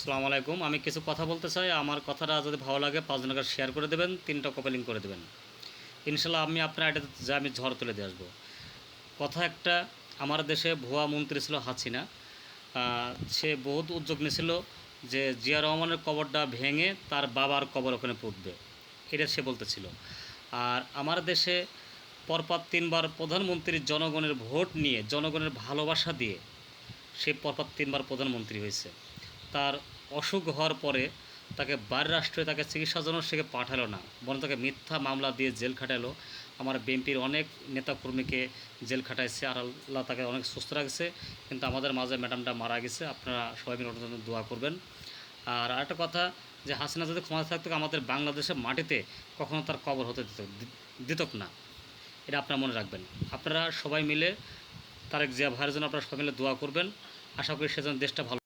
আসসালামু আলাইকুম। আমি কিছু কথা বলতে চাই। আমার কথাটা যদি ভালো লাগে ৫ জনকে শেয়ার করে দেবেন, ৩টা কপি লিঙ্ক করে দেবেন। ইনশাআল্লাহ আমি আপনার আইডিতে যা আমি ঝড় তুলে দিয়ে আসবো। কথা একটা, আমার দেশে ভুয়া মন্ত্রী ছিল হাসিনা। সে বহুত উদ্যোগ নিয়েছিল যে জিয়া রহমানের কবরটা ভেঙে তার বাবার কবর ওখানে পুঁতবে। এটা সে বলতেছিল। আর আমার দেশে পরপর ৩ বার প্রধানমন্ত্রী জনগণের ভোট নিয়ে, জনগণের ভালোবাসা দিয়ে সে পরপর ৩ বার প্রধানমন্ত্রী হয়েছে। তার অসুখ হওয়ার পরে তাকে বাইরের রাষ্ট্রে তাকে চিকিৎসার জন্য সে পাঠালো না, বরং তাকে মিথ্যা মামলা দিয়ে জেল খাটালো। আমার বিএনপির অনেক নেতাকর্মীকে জেল খাটাইছে, আর আল্লাহ তাকে অনেক সুস্থ রাখছে। কিন্তু আমাদের মাঝে ম্যাডামটা মারা গেছে। আপনারা সবাই মিলে ওটার জন্য দোয়া করবেন। আর আরেকটা কথা, যে হাসিনা যদি ক্ষমতা থাকতো, আমাদের বাংলাদেশের মাটিতে কখনো তার কবর হতে দিত না। এটা আপনারা মনে রাখবেন। আপনারা সবাই মিলে তারেক জিয়া ভাইয়ের জন্য আপনারা সবাই মিলে দোয়া করবেন। আশা করি সেজন্য দেশটা ভালো